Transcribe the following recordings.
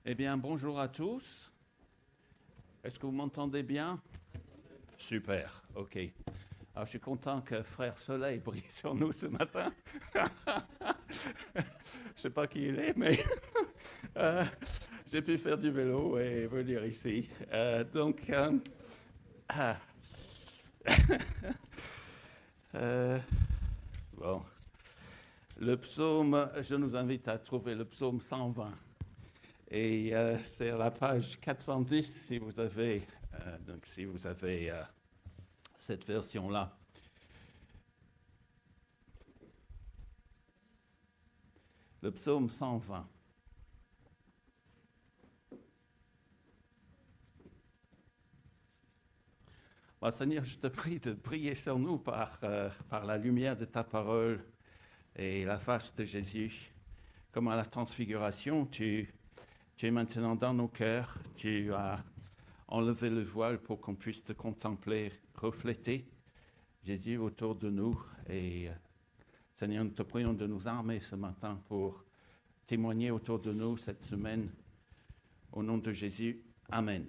Eh bien, bonjour à tous. Est-ce que vous m'entendez bien? Super, ok. Alors, je suis content que Frère Soleil brille sur nous ce matin. Je ne sais pas qui il est, mais euh, j'ai pu faire du vélo et venir ici. Ah, euh, bon, le psaume, je nous invite à trouver le psaume 120. Et c'est à la page 410 si vous avez cette version-là. Le psaume 120. Bon, Seigneur, je te prie de briller sur nous par la lumière de ta parole et la face de Jésus. Comme à la transfiguration, tu es maintenant dans nos cœurs, tu as enlevé le voile pour qu'on puisse te contempler, refléter Jésus autour de nous. Et Seigneur, nous te prions de nous armer ce matin pour témoigner autour de nous cette semaine. Au nom de Jésus, Amen.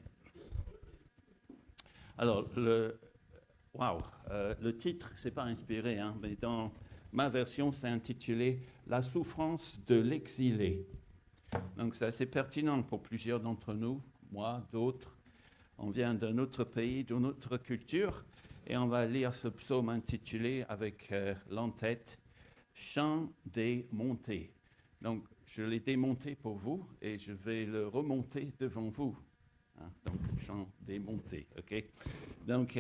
Alors, le titre, c'est pas inspiré, hein, mais dans ma version, c'est intitulé « La souffrance de l'exilé ». Donc, c'est assez pertinent pour plusieurs d'entre nous, moi, d'autres. On vient d'un autre pays, d'une autre culture, et on va lire ce psaume intitulé avec l'entête « Chant des montées ». Donc, je l'ai démonté pour vous et je vais le remonter devant vous. Hein, donc, chant des montées, ok? Donc,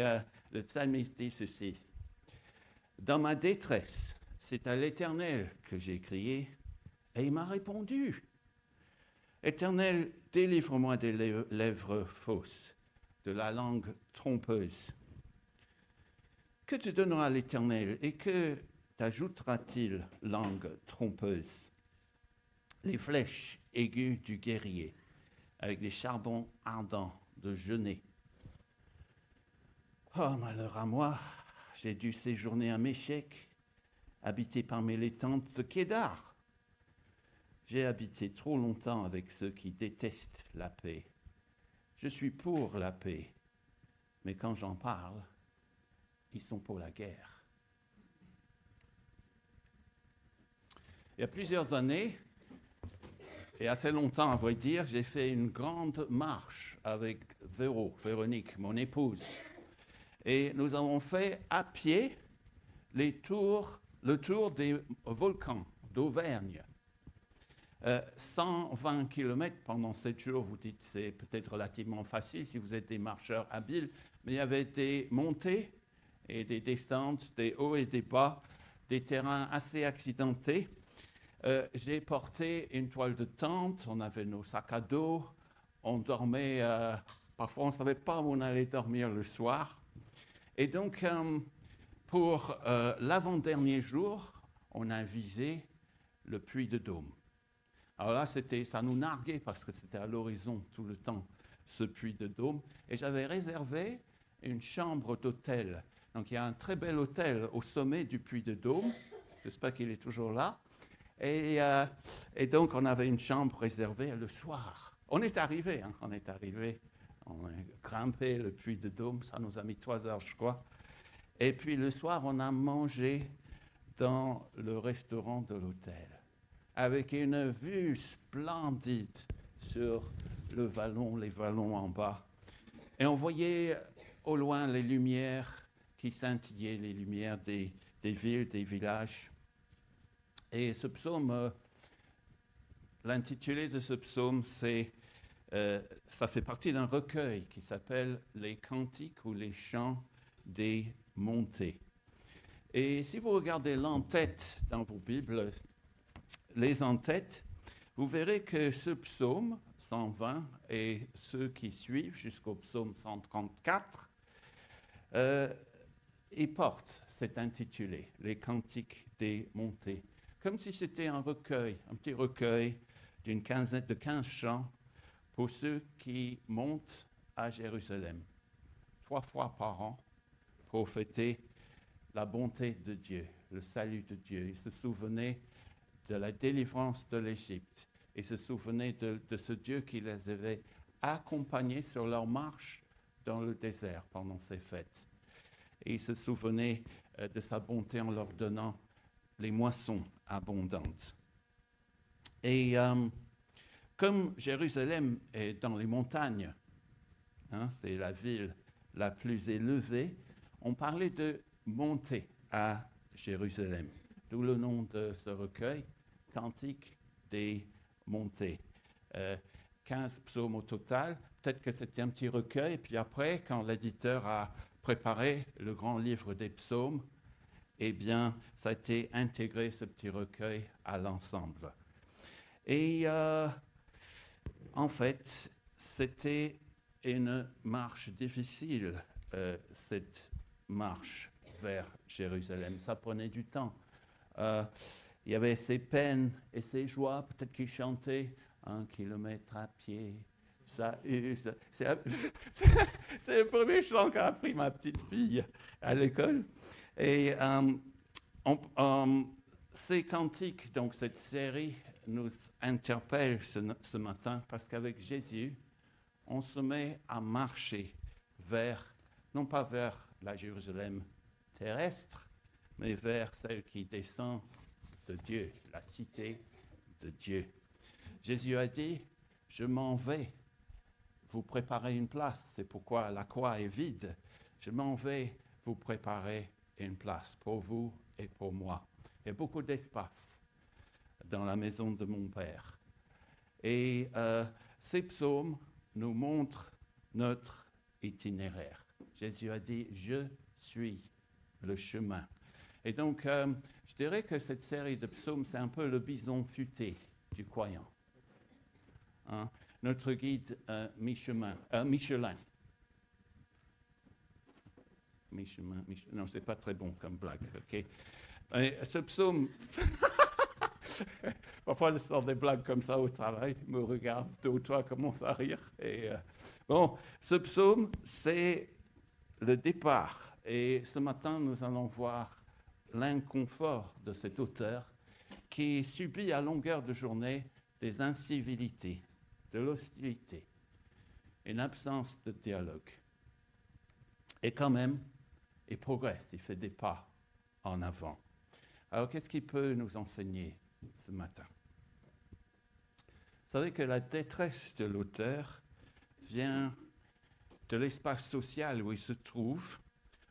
le psalmiste dit ceci. Dans ma détresse, c'est à l'Éternel que j'ai crié et il m'a répondu. Éternel, délivre-moi des lèvres fausses, de la langue trompeuse. Que te donnera l'Éternel et que t'ajoutera-t-il, langue trompeuse? Les flèches aiguës du guerrier, avec des charbons ardents de genêt. Oh, malheur à moi, j'ai dû séjourner à Méchec, habiter parmi les tentes de Kédar. J'ai habité trop longtemps avec ceux qui détestent la paix. Je suis pour la paix, mais quand j'en parle, ils sont pour la guerre. Il y a plusieurs années, et assez longtemps à vrai dire, j'ai fait une grande marche avec Véronique, mon épouse. Et nous avons fait à pied le tour des volcans d'Auvergne. 120 km pendant 7 jours, vous dites c'est peut-être relativement facile si vous êtes des marcheurs habiles, mais il y avait des montées et des descentes, des hauts et des bas, des terrains assez accidentés. J'ai porté une toile de tente, on avait nos sacs à dos, on dormait, parfois on ne savait pas où on allait dormir le soir. Et donc, pour l'avant-dernier jour, on a visé le Puy de Dôme. Alors là, ça nous narguait parce que c'était à l'horizon tout le temps, ce Puy de Dôme. Et j'avais réservé une chambre d'hôtel. Donc il y a un très bel hôtel au sommet du Puy de Dôme. J'espère qu'il est toujours là. Et donc on avait une chambre réservée le soir. On est arrivé, on a grimpé le Puy de Dôme, ça nous a mis 3 heures, je crois. Et puis le soir, on a mangé dans le restaurant de l'hôtel, avec une vue splendide sur les vallons en bas. Et on voyait au loin les lumières qui scintillaient, les lumières des villes, des villages. Et ce psaume, l'intitulé de ce psaume, ça fait partie d'un recueil qui s'appelle « Les cantiques ou les chants des montées ». Et si vous regardez l'entête dans vos Bibles, les entêtes, vous verrez que ce psaume 120 et ceux qui suivent jusqu'au psaume 134, ils portent cet intitulé, les cantiques des montées, comme si c'était un recueil, un petit recueil d'une quinzaine de 15 chants pour ceux qui montent à Jérusalem 3 fois par an pour fêter la bonté de Dieu, le salut de Dieu. Ils se souvenaient de la délivrance de l'Égypte, et se souvenaient de ce Dieu qui les avait accompagnés sur leur marche dans le désert pendant ces fêtes. Et ils se souvenaient de sa bonté en leur donnant les moissons abondantes. Et comme Jérusalem est dans les montagnes, c'est la ville la plus élevée, on parlait de monter à Jérusalem, d'où le nom de ce recueil, Cantique des montées. 15 psaumes au total, peut-être que c'était un petit recueil, puis après, quand l'éditeur a préparé le grand livre des psaumes, eh bien, ça a été intégré, ce petit recueil, à l'ensemble. Et en fait, c'était une marche difficile, cette marche vers Jérusalem. Ça prenait du temps. Il y avait ses peines et ses joies, peut-être qu'il chantait 1 kilomètre à pied. Ça use. C'est le premier chant qu'a appris ma petite fille à l'école. Et ces cantiques, donc cette série, nous interpelle ce matin parce qu'avec Jésus, on se met à marcher vers, non pas vers la Jérusalem terrestre, mais vers celle qui descend de Dieu, la cité de Dieu. Jésus a dit, je m'en vais vous préparer une place. C'est pourquoi la croix est vide. Je m'en vais vous préparer une place pour vous et pour moi. Il y a beaucoup d'espace dans la maison de mon Père. Et ces psaumes nous montrent notre itinéraire. Jésus a dit, je suis le chemin. Et donc, je dirais que cette série de psaumes, c'est un peu le bison futé du croyant. Notre guide Michelin. Non, c'est pas très bon comme blague. Okay. Ce psaume, parfois je sors des blagues comme ça au travail, me regarde, deux ou trois commencent à rire. Et, ce psaume, c'est le départ. Et ce matin, nous allons voir l'inconfort de cet auteur qui subit à longueur de journée des incivilités, de l'hostilité, une absence de dialogue. Et quand même, il progresse, il fait des pas en avant. Alors, qu'est-ce qu'il peut nous enseigner ce matin? Vous savez que la détresse de l'auteur vient de l'espace social où il se trouve,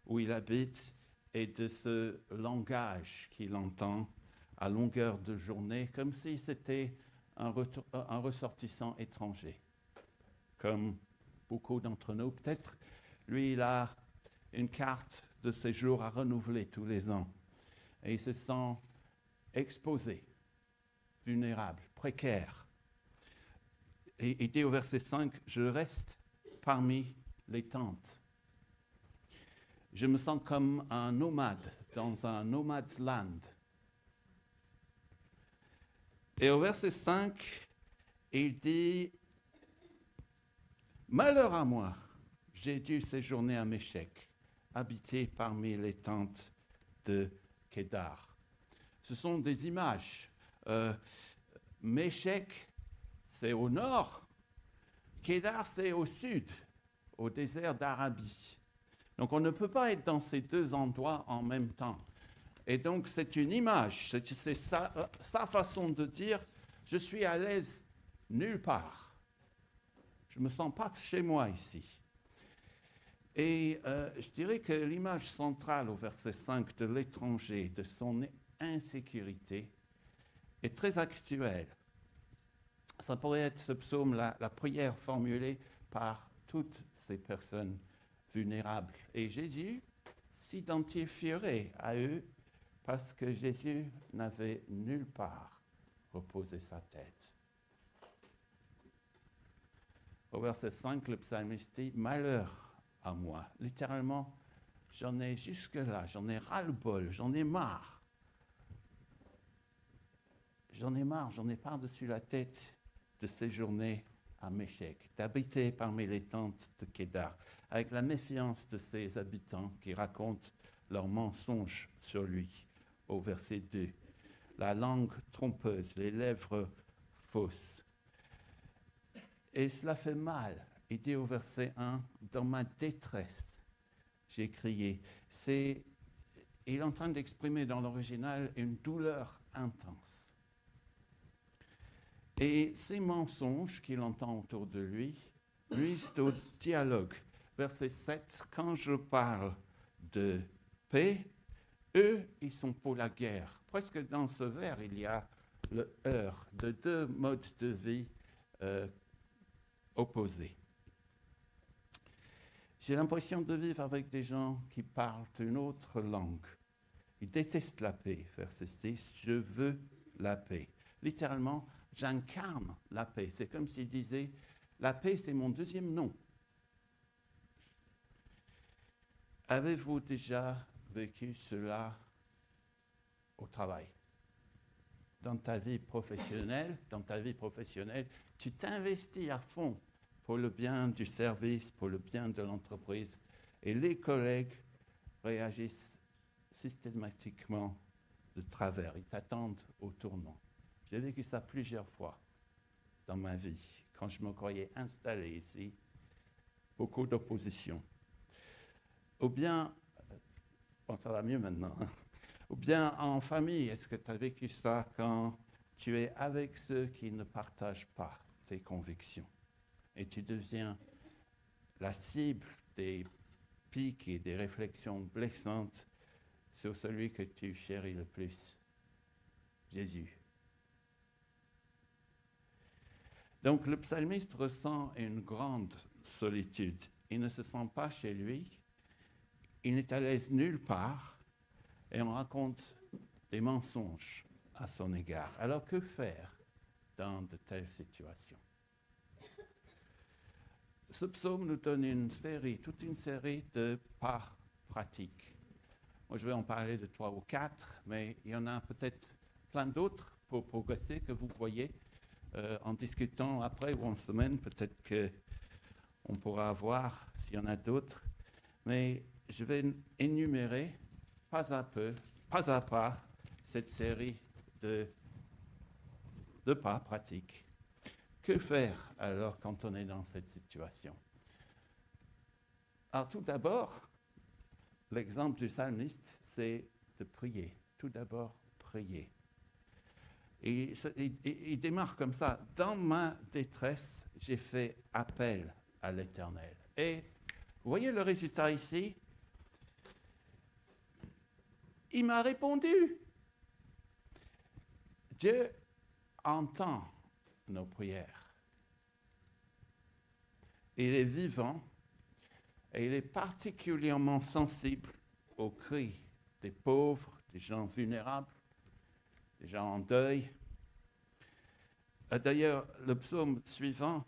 où il habite, et de ce langage qu'il entend à longueur de journée, comme si c'était un ressortissant étranger. Comme beaucoup d'entre nous, peut-être, lui, il a une carte de séjour à renouveler tous les ans. Et il se sent exposé, vulnérable, précaire. Et il dit au verset 5, « Je reste parmi les tentes. Je me sens comme un nomade dans un nomad's land. » Et au verset 5, il dit, « Malheur à moi, j'ai dû séjourner à Méchec, habiter parmi les tentes de Kédar. » Ce sont des images. Méchec, c'est au nord. Kédar, c'est au sud, au désert d'Arabie. Donc on ne peut pas être dans ces deux endroits en même temps. Et donc c'est une image, c'est sa façon de dire, je suis à l'aise nulle part. Je ne me sens pas chez moi ici. Et je dirais que l'image centrale au verset 5 de l'étranger, de son insécurité, est très actuelle. Ça pourrait être ce psaume, la prière formulée par toutes ces personnes vulnérables. Et Jésus s'identifierait à eux parce que Jésus n'avait nulle part reposé sa tête. Au verset 5, le psalmiste dit « Malheur à moi ». Littéralement, j'en ai jusque-là, j'en ai ras-le-bol, j'en ai marre. J'en ai par-dessus la tête de séjourner à Méchec, d'habiter parmi les tentes de Kédar, avec la méfiance de ses habitants qui racontent leurs mensonges sur lui. Au verset 2, la langue trompeuse, les lèvres fausse. Et cela fait mal. Il dit au verset 1, « Dans ma détresse, j'ai crié ». Il est en train d'exprimer dans l'original une douleur intense. Et ces mensonges qu'il entend autour de lui nuisent au dialogue. Verset 7, « Quand je parle de paix, eux, ils sont pour la guerre. » Presque dans ce vers, il y a le heurt de deux modes de vie opposés. J'ai l'impression de vivre avec des gens qui parlent une autre langue. Ils détestent la paix, verset 6, « Je veux la paix ». Littéralement, j'incarne la paix. C'est comme s'il disait, la paix, c'est mon deuxième nom. Avez-vous déjà vécu cela au travail? Dans ta vie professionnelle, tu t'investis à fond pour le bien du service, pour le bien de l'entreprise. Et les collègues réagissent systématiquement de travers. Ils t'attendent au tournant. J'ai vécu ça plusieurs fois dans ma vie. Quand je me croyais installé ici, beaucoup d'opposition. Ou bien, bon, ça va mieux maintenant, hein. Ou bien en famille, est-ce que tu as vécu ça quand tu es avec ceux qui ne partagent pas tes convictions et tu deviens la cible des piques et des réflexions blessantes sur celui que tu chéris le plus, Jésus. Donc le psalmiste ressent une grande solitude. Il ne se sent pas chez lui, il n'est à l'aise nulle part, et on raconte des mensonges à son égard. Alors que faire dans de telles situations? Ce psaume nous donne toute une série de pas pratiques. Moi, je vais en parler de 3 ou 4, mais il y en a peut-être plein d'autres pour progresser que vous voyez. En discutant après ou en semaine, peut-être qu'on pourra voir s'il y en a d'autres. Mais je vais énumérer pas à pas, cette série de pas pratiques. Que faire alors quand on est dans cette situation? Alors tout d'abord, l'exemple du psalmiste, c'est de prier. Tout d'abord, prier. Et il démarre comme ça. « Dans ma détresse, j'ai fait appel à l'Éternel. » Et vous voyez le résultat ici? Il m'a répondu. Dieu entend nos prières. Il est vivant et il est particulièrement sensible aux cris des pauvres, des gens vulnérables, des gens en deuil. D'ailleurs, le psaume suivant,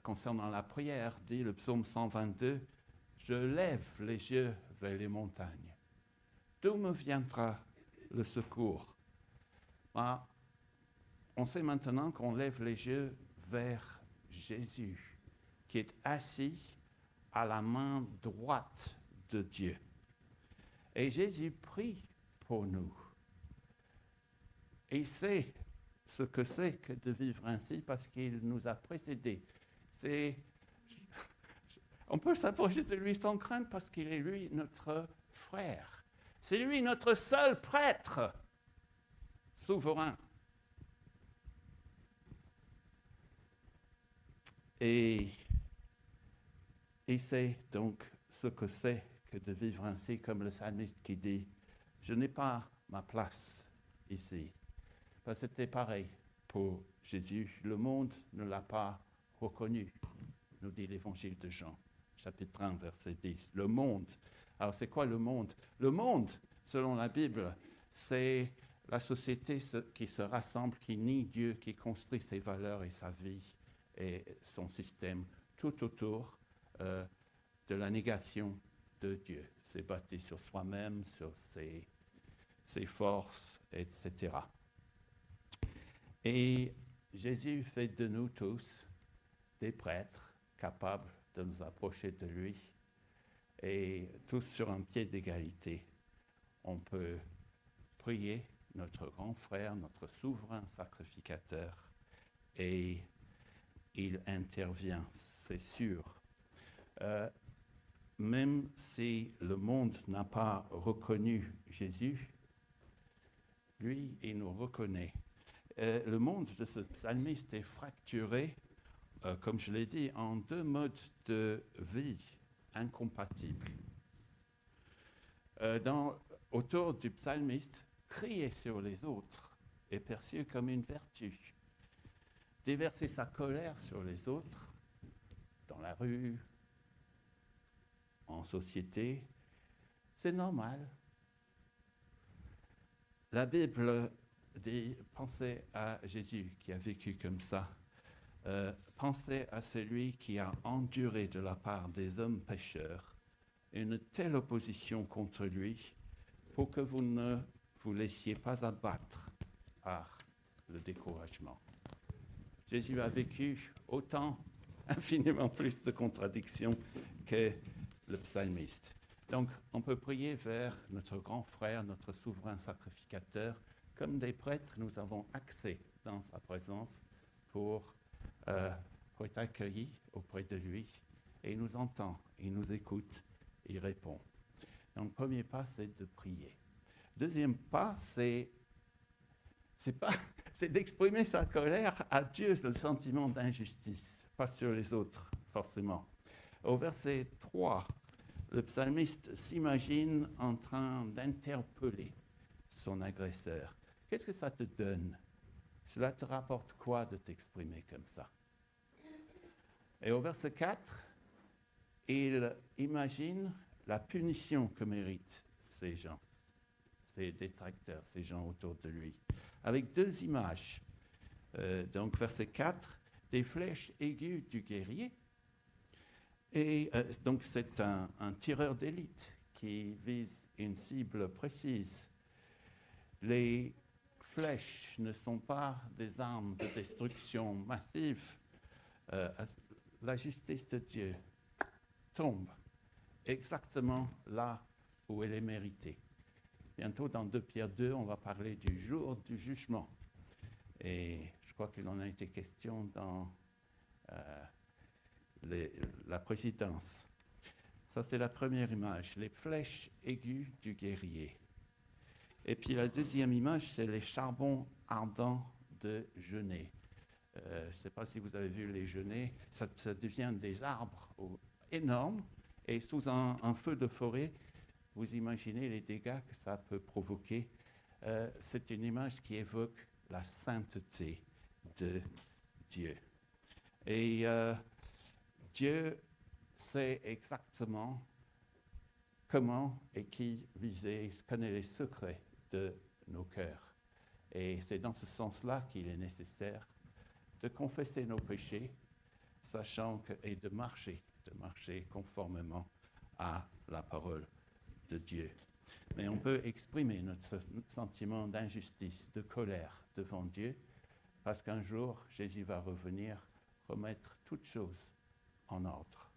concernant la prière, dit, le psaume 122, « Je lève les yeux vers les montagnes. D'où me viendra le secours ?» On sait maintenant qu'on lève les yeux vers Jésus, qui est assis à la main droite de Dieu. Et Jésus prie pour nous. Et il sait ce que c'est que de vivre ainsi parce qu'il nous a précédés. On peut s'approcher de lui sans crainte parce qu'il est lui notre frère. C'est lui notre seul prêtre souverain. Et il sait donc ce que c'est que de vivre ainsi, comme le psalmiste qui dit « Je n'ai pas ma place ici ». C'était pareil pour Jésus. Le monde ne l'a pas reconnu, nous dit l'évangile de Jean, chapitre 1, verset 10. Le monde. Alors c'est quoi le monde? Le monde, selon la Bible, c'est la société qui se rassemble, qui nie Dieu, qui construit ses valeurs et sa vie et son système tout autour de la négation de Dieu. C'est bâti sur soi-même, sur ses forces, etc. Et Jésus fait de nous tous des prêtres capables de nous approcher de lui et tous sur un pied d'égalité. On peut prier notre grand frère, notre souverain sacrificateur, et il intervient, c'est sûr. Même si le monde n'a pas reconnu Jésus, lui, il nous reconnaît. Le monde de ce psalmiste est fracturé, comme je l'ai dit, en deux modes de vie incompatibles. Autour du psalmiste, crier sur les autres est perçu comme une vertu. Déverser sa colère sur les autres, dans la rue, en société, c'est normal. La Bible dit, pensez à Jésus qui a vécu comme ça. Pensez à celui qui a enduré de la part des hommes pécheurs une telle opposition contre lui pour que vous ne vous laissiez pas abattre par le découragement. Jésus a vécu autant, infiniment plus de contradictions que le psalmiste. Donc, on peut prier vers notre grand frère, notre souverain sacrificateur. Comme des prêtres, nous avons accès dans sa présence pour être accueillis auprès de lui. Et il nous entend, il nous écoute, il répond. Donc, le premier pas, c'est de prier. Deuxième pas, c'est d'exprimer sa colère à Dieu, le sentiment d'injustice, pas sur les autres, forcément. Au verset 3, le psalmiste s'imagine en train d'interpeller son agresseur. Qu'est-ce que ça te donne? Cela te rapporte quoi de t'exprimer comme ça? Et au verset 4, il imagine la punition que méritent ces gens, ces détracteurs, ces gens autour de lui, avec deux images. Donc, verset 4, des flèches aiguës du guerrier. Et donc, c'est un tireur d'élite qui vise une cible précise. Les flèches ne sont pas des armes de destruction massive. La justice de Dieu tombe exactement là où elle est méritée. Bientôt, dans 2 Pierre 2, on va parler du jour du jugement. Et je crois qu'il en a été question dans la présidence. Ça, c'est la première image, les flèches aiguës du guerrier. Et puis la deuxième image, c'est les charbons ardents de genêt. Je ne sais pas si vous avez vu les genêts, ça devient des arbres énormes, et sous un feu de forêt, vous imaginez les dégâts que ça peut provoquer. C'est une image qui évoque la sainteté de Dieu. Et Dieu sait exactement comment et qui viser, il connaît les secrets de nos cœurs. Et c'est dans ce sens-là qu'il est nécessaire de confesser nos péchés, sachant que, et de marcher conformément à la parole de Dieu. Mais on peut exprimer notre sentiment d'injustice, de colère devant Dieu, parce qu'un jour, Jésus va revenir remettre toutes choses en ordre.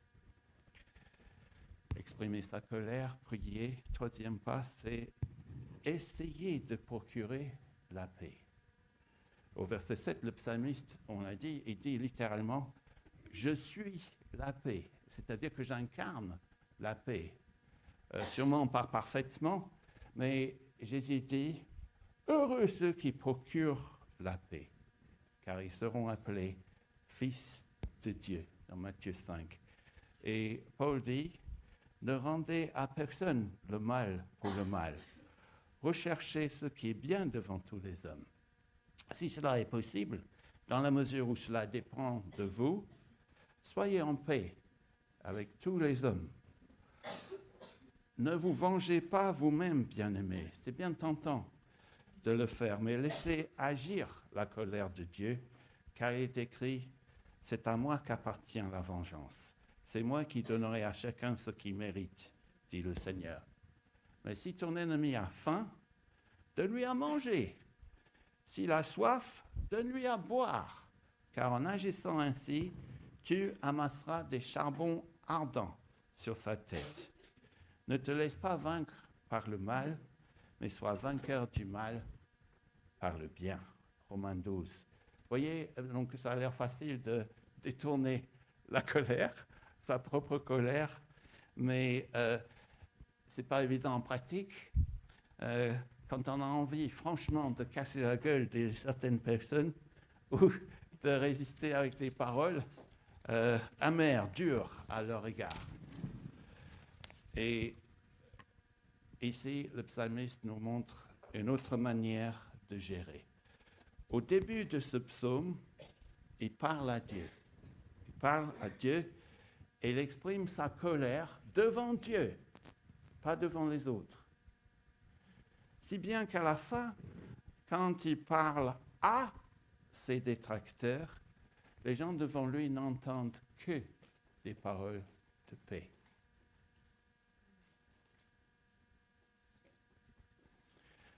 Exprimer sa colère, prier. Troisième pas, c'est essayer de procurer la paix. Au verset 7, le psalmiste, on l'a dit, il dit littéralement « Je suis la paix », c'est-à-dire que j'incarne la paix. Sûrement pas parfaitement, mais Jésus dit « Heureux ceux qui procurent la paix, car ils seront appelés fils de Dieu », dans Matthieu 5. Et Paul dit « Ne rendez à personne le mal pour le mal. Recherchez ce qui est bien devant tous les hommes. Si cela est possible, dans la mesure où cela dépend de vous, soyez en paix avec tous les hommes. Ne vous vengez pas vous-même, bien-aimés. C'est bien tentant de le faire, mais laissez agir la colère de Dieu, car il est écrit « C'est à moi qu'appartient la vengeance. C'est moi qui donnerai à chacun ce qu'il mérite, dit le Seigneur. Mais si ton ennemi a faim, donne-lui à manger. S'il a soif, donne-lui à boire, car en agissant ainsi, tu amasseras des charbons ardents sur sa tête. Ne te laisse pas vaincre par le mal, mais sois vainqueur du mal par le bien. » Romains 12. voyez, donc ça a l'air facile de détourner la colère, sa propre colère, mais ce n'est pas évident en pratique. Quand on a envie, franchement, de casser la gueule de certaines personnes ou de résister avec des paroles amères, dures à leur égard. Et ici, le psalmiste nous montre une autre manière de gérer. Au début de ce psaume, il parle à Dieu. Il parle à Dieu et il exprime sa colère devant Dieu, pas devant les autres. Si bien qu'à la fin, quand il parle à ses détracteurs, les gens devant lui n'entendent que des paroles de paix.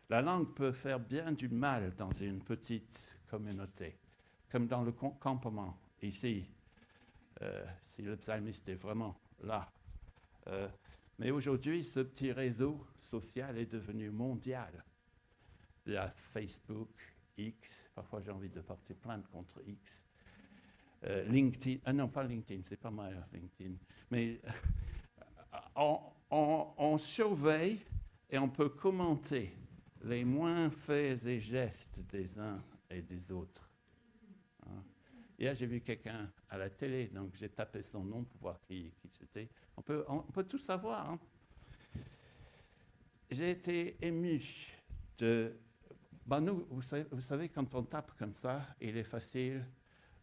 La langue peut faire bien du mal dans une petite communauté, comme dans le campement ici, si le psalmiste est vraiment là. Mais aujourd'hui, ce petit réseau social est devenu mondial. Il y a Facebook, X, parfois j'ai envie de porter plainte contre X, LinkedIn, non pas LinkedIn, c'est pas mal LinkedIn, mais on surveille et on peut commenter les moins faits et gestes des uns et des autres. Hier, j'ai vu quelqu'un à la télé, donc j'ai tapé son nom pour voir qui c'était. On peut tout savoir. Hein. J'ai été ému de... nous, vous savez, quand on tape comme ça, il est facile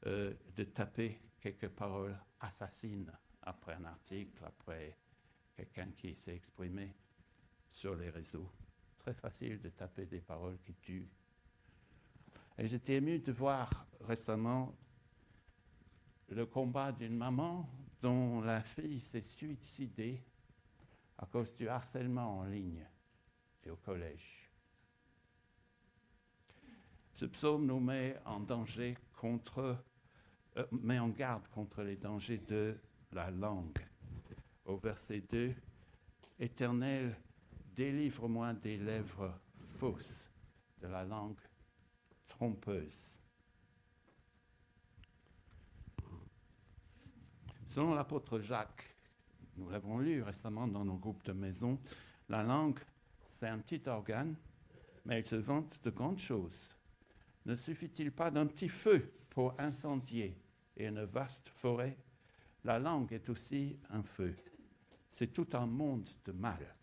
de taper quelques paroles assassines après un article, après quelqu'un qui s'est exprimé sur les réseaux. Très facile de taper des paroles qui tuent. Et j'étais ému de voir récemment le combat d'une maman dont la fille s'est suicidée à cause du harcèlement en ligne et au collège. Ce psaume nous met en garde contre les dangers de la langue. Au verset 2, « Éternel, délivre-moi des lèvres fausses, de la langue trompeuse. » Selon l'apôtre Jacques, nous l'avons lu récemment dans nos groupes de maison, la langue, c'est un petit organe, mais elle se vante de grandes choses. Ne suffit-il pas d'un petit feu pour incendier et une vaste forêt? La langue est aussi un feu. C'est tout un monde de mal.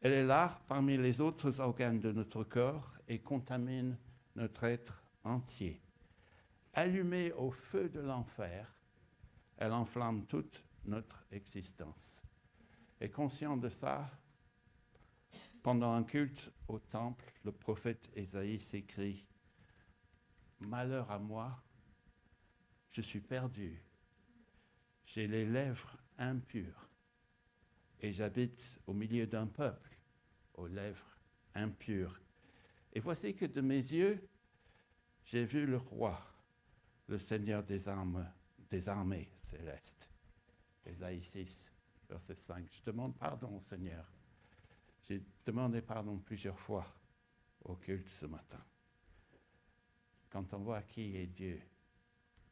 Elle est là parmi les autres organes de notre corps et contamine notre être entier. Allumée au feu de l'enfer, elle enflamme toute notre existence. Et conscient de ça, pendant un culte au temple, le prophète Ésaïe s'écrie « Malheur à moi, je suis perdu, j'ai les lèvres impures, et j'habite au milieu d'un peuple aux lèvres impures. Et voici que de mes yeux, j'ai vu le roi, le Seigneur des armées célestes. » Ésaïe 6, verset 5. Je demande pardon au Seigneur. J'ai demandé pardon plusieurs fois au culte ce matin. Quand on voit qui est Dieu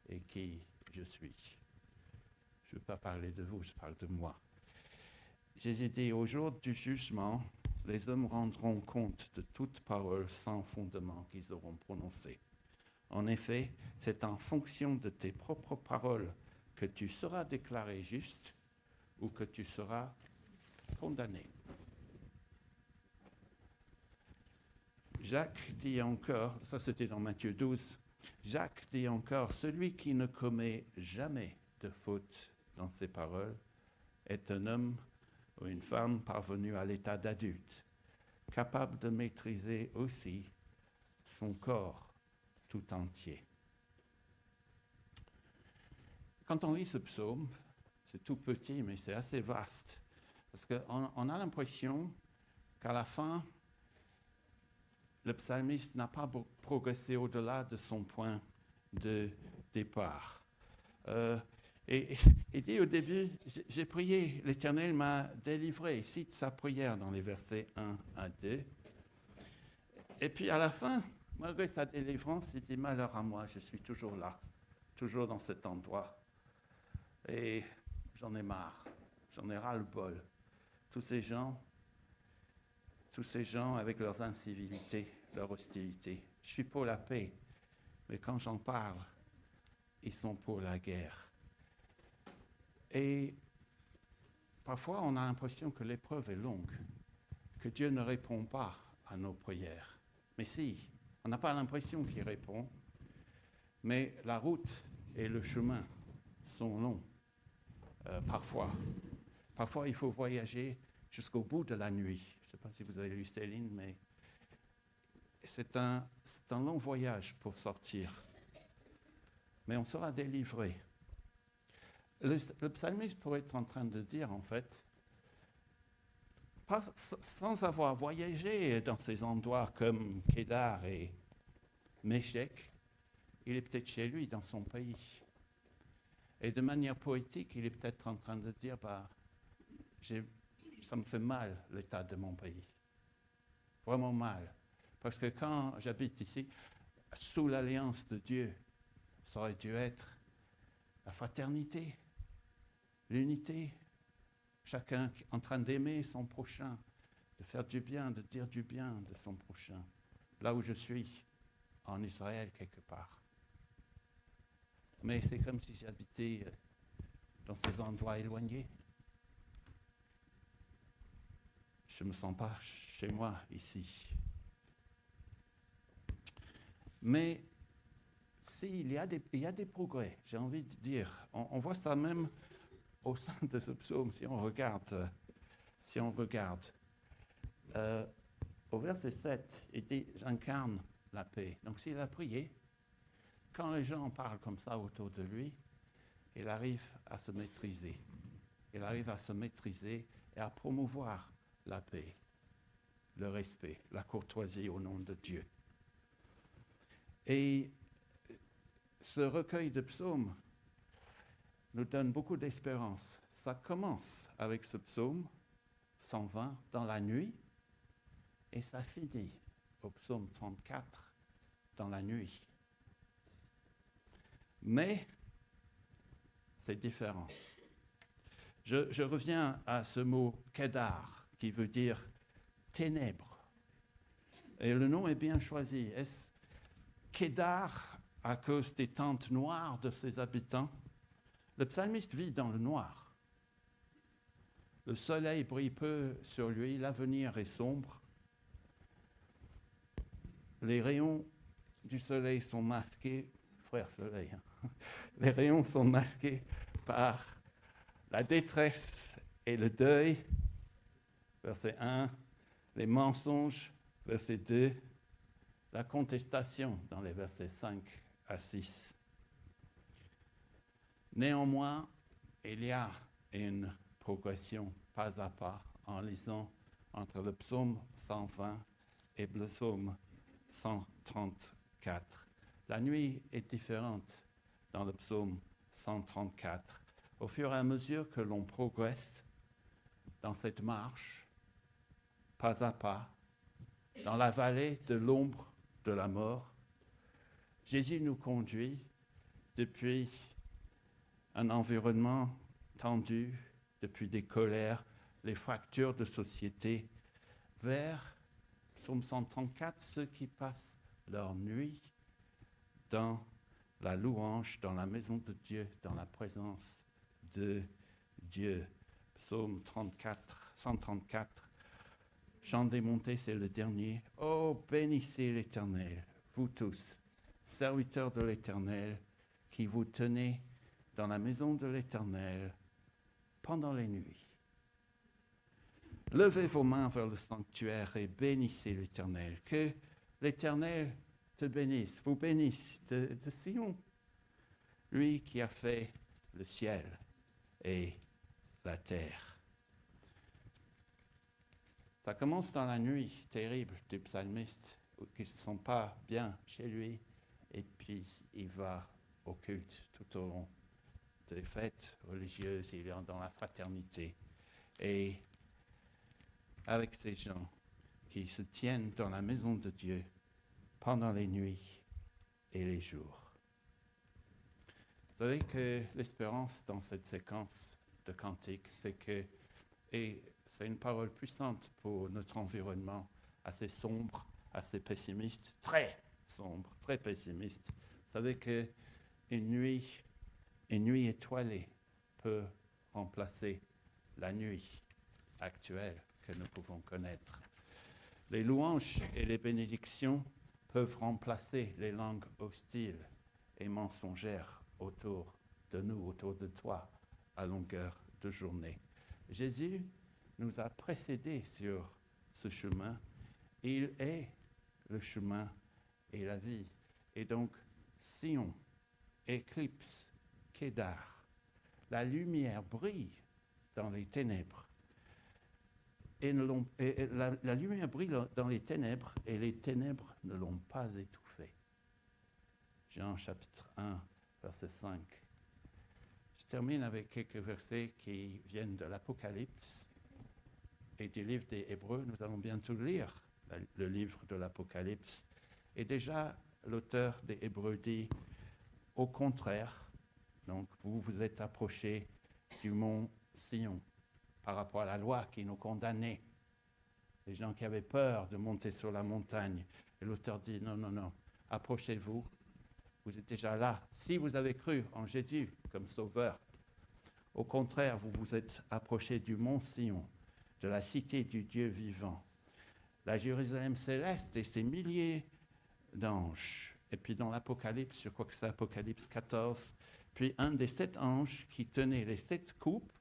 et qui je suis. Je ne veux pas parler de vous, je parle de moi. Jésus dit, au jour du jugement, les hommes rendront compte de toute parole sans fondement qu'ils auront prononcée. En effet, c'est en fonction de tes propres paroles que tu seras déclaré juste ou que tu seras condamné. Jacques dit encore, ça c'était dans Matthieu 12, Jacques dit encore, celui qui ne commet jamais de faute dans ses paroles est un homme ou une femme parvenue à l'état d'adulte, capable de maîtriser aussi son corps tout entier. Quand on lit ce psaume, c'est tout petit, mais c'est assez vaste, parce qu'on a l'impression qu'à la fin, le psalmiste n'a pas progressé au-delà de son point de départ. Et il dit au début, j'ai prié, l'Éternel m'a délivré. Il cite sa prière dans les versets 1 à 2. Et puis à la fin, Malgré sa délivrance, il dit malheur à moi, je suis toujours là, toujours dans cet endroit. Et j'en ai marre, j'en ai ras-le-bol. Tous ces gens avec leurs incivilités, leur hostilité. Je suis pour la paix, mais quand j'en parle, ils sont pour la guerre. Et parfois, on a l'impression que l'épreuve est longue, que Dieu ne répond pas à nos prières. Mais si, on n'a pas l'impression qu'il répond, mais la route et le chemin sont longs, parfois. Parfois, il faut voyager jusqu'au bout de la nuit. Je ne sais pas si vous avez lu Céline, mais c'est un long voyage pour sortir. Mais on sera délivré. Le psalmiste pourrait être en train de dire, en fait, sans avoir voyagé dans ces endroits comme Kédar et Méchec, il est peut-être chez lui, dans son pays. Et de manière poétique, il est peut-être en train de dire, ça me fait mal, l'état de mon pays. Vraiment mal. Parce que quand j'habite ici, sous l'alliance de Dieu, ça aurait dû être la fraternité, l'unité, chacun en train d'aimer son prochain, de faire du bien, de dire du bien de son prochain. Là où je suis, en Israël quelque part. Mais c'est comme si j'habitais dans ces endroits éloignés. Je ne me sens pas chez moi ici. Mais il y a des progrès, j'ai envie de dire. On voit ça même au sein de ce psaume, si on regarde. Au verset 7, il dit « J'incarne la paix ». Donc s'il a prié, quand les gens parlent comme ça autour de lui, il arrive à se maîtriser. Il arrive à se maîtriser et à promouvoir la paix, le respect, la courtoisie au nom de Dieu. Et ce recueil de psaumes nous donne beaucoup d'espérance. Ça commence avec ce psaume 120 dans la nuit et ça finit au psaume 34 dans la nuit. Mais c'est différent. Je reviens à ce mot Kédar qui veut dire ténèbres. Et le nom est bien choisi. Est-ce Kédar à cause des tentes noires de ses habitants? Le psalmiste vit dans le noir. Le soleil brille peu sur lui, l'avenir est sombre. Les rayons du soleil sont masqués, frère soleil, les rayons sont masqués par la détresse et le deuil, verset 1, les mensonges, verset 2, la contestation dans les versets 5 à 6. Néanmoins, il y a une progression pas à pas en lisant entre le psaume 120 et le psaume 134. La nuit est différente dans le psaume 134. Au fur et à mesure que l'on progresse dans cette marche, pas à pas, dans la vallée de l'ombre de la mort, Jésus nous conduit depuis un environnement tendu, depuis des colères, les fractures de société, vers, psaume 134, ceux qui passent leur nuit dans la louange, dans la maison de Dieu, dans la présence de Dieu. Psaume 134, chant des montées, c'est le dernier. Oh, bénissez l'Éternel, vous tous, serviteurs de l'Éternel, qui vous tenez dans la maison de l'Éternel pendant les nuits. Levez vos mains vers le sanctuaire et bénissez l'Éternel. Que l'Éternel te bénisse, vous bénisse de Sion, lui qui a fait le ciel et la terre. Ça commence dans la nuit terrible du psalmiste, qui ne se sent pas bien chez lui, et puis il va au culte tout au long des fêtes religieuses, il est dans la fraternité. Et avec ces gens qui se tiennent dans la maison de Dieu, pendant les nuits et les jours. Vous savez que l'espérance dans cette séquence de cantiques, c'est que, et c'est une parole puissante pour notre environnement, assez sombre, assez pessimiste, très sombre, très pessimiste. Vous savez qu'une nuit étoilée peut remplacer la nuit actuelle que nous pouvons connaître. Les louanges et les bénédictions peuvent remplacer les langues hostiles et mensongères autour de nous, autour de toi, à longueur de journée. Jésus nous a précédés sur ce chemin. Il est le chemin et la vie. Et donc, Sion éclipse Kédar. La lumière brille dans les ténèbres. La lumière brille dans les ténèbres et les ténèbres ne l'ont pas étouffée. Jean chapitre 1, verset 5. Je termine avec quelques versets qui viennent de l'Apocalypse et du livre des Hébreux. Nous allons bientôt lire le livre de l'Apocalypse. Et déjà, l'auteur des Hébreux dit, au contraire, donc vous vous êtes approchés du mont Sion par rapport à la loi qui nous condamnait. Les gens qui avaient peur de monter sur la montagne. Et l'auteur dit, non, non, non, approchez-vous. Vous êtes déjà là. Si vous avez cru en Jésus comme sauveur, au contraire, vous vous êtes approchés du mont Sion, de la cité du Dieu vivant, la Jérusalem céleste et ses milliers d'anges. Et puis dans l'Apocalypse, je crois que c'est Apocalypse 14, puis un des 7 anges qui tenait les 7 coupes,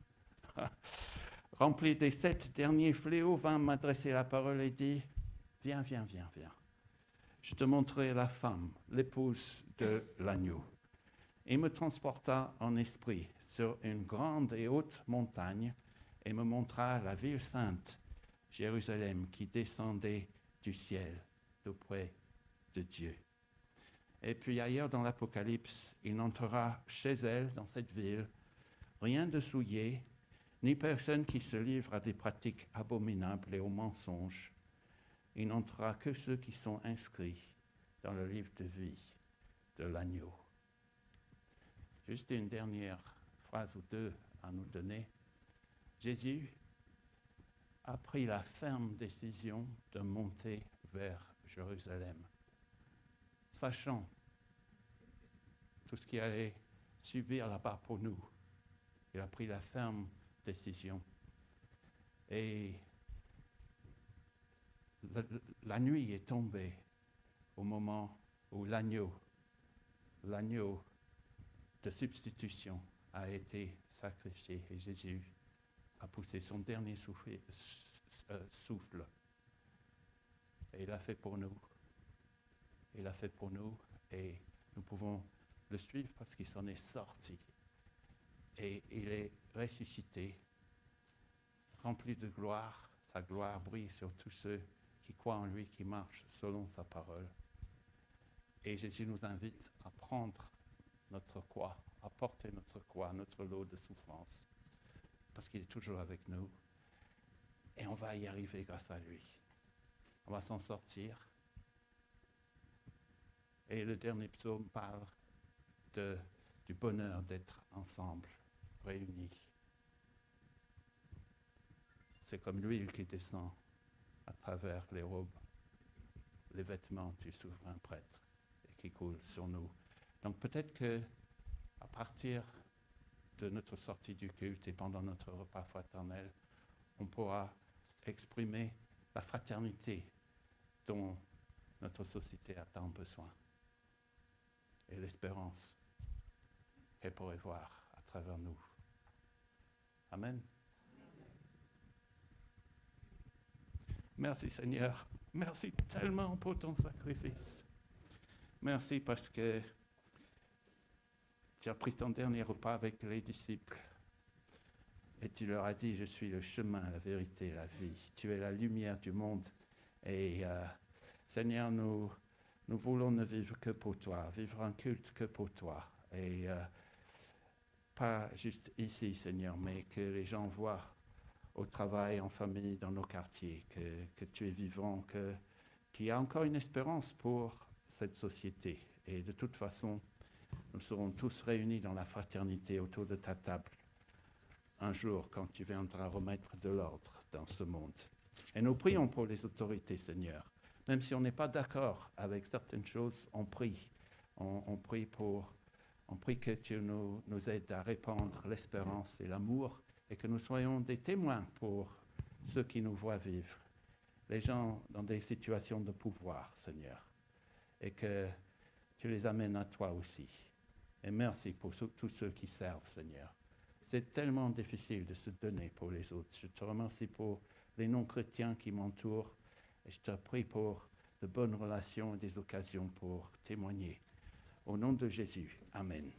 rempli des 7 derniers fléaux, vint m'adresser la parole et dit, viens, viens, viens, viens. Je te montrerai la femme, l'épouse de l'agneau. Il me transporta en esprit sur une grande et haute montagne et me montra la ville sainte, Jérusalem, qui descendait du ciel, d'auprès de Dieu. Et puis ailleurs dans l'Apocalypse, il n'entrera chez elle, dans cette ville, rien de souillé, ni personne qui se livre à des pratiques abominables et aux mensonges. Il n'entrera que ceux qui sont inscrits dans le livre de vie de l'agneau. Juste une dernière phrase ou deux à nous donner. Jésus a pris la ferme décision de monter vers Jérusalem, sachant tout ce qu'il allait subir là-bas pour nous. Il a pris la ferme décision. Et la nuit est tombée au moment où l'agneau de substitution a été sacrifié et Jésus a poussé son dernier souffle et il l'a fait pour nous. Il l'a fait pour nous et nous pouvons le suivre parce qu'il s'en est sorti et il est ressuscité, rempli de gloire. Sa gloire brille sur tous ceux qui croient en lui, qui marchent selon sa parole. Et Jésus nous invite à prendre notre croix, à porter notre croix, notre lot de souffrance, parce qu'il est toujours avec nous. Et on va y arriver grâce à lui. On va s'en sortir. Et le dernier psaume parle du bonheur d'être ensemble, réunis. C'est comme l'huile qui descend à travers les robes, les vêtements du souverain prêtre et qui coule sur nous. Donc peut-être que à partir de notre sortie du culte et pendant notre repas fraternel, on pourra exprimer la fraternité dont notre société a tant besoin et l'espérance qu'elle pourrait voir à travers nous. Amen. Merci Seigneur. Merci tellement pour ton sacrifice. Merci parce que tu as pris ton dernier repas avec les disciples et tu leur as dit, je suis le chemin, la vérité, la vie. Tu es la lumière du monde. Et Seigneur, nous voulons ne vivre que pour toi, vivre un culte que pour toi. Et pas juste ici, Seigneur, mais que les gens voient au travail, en famille, dans nos quartiers, que tu es vivant, que qu'il y a encore une espérance pour cette société. Et de toute façon, nous serons tous réunis dans la fraternité autour de ta table un jour quand tu viendras remettre de l'ordre dans ce monde. Et nous prions pour les autorités, Seigneur. Même si on n'est pas d'accord avec certaines choses, on prie. On prie que tu nous aides à répandre l'espérance et l'amour et que nous soyons des témoins pour ceux qui nous voient vivre, les gens dans des situations de pouvoir, Seigneur, et que tu les amènes à toi aussi. Et merci pour tous ceux qui servent, Seigneur. C'est tellement difficile de se donner pour les autres. Je te remercie pour les non-chrétiens qui m'entourent et je te prie pour de bonnes relations et des occasions pour témoigner. Au nom de Jésus, Amen.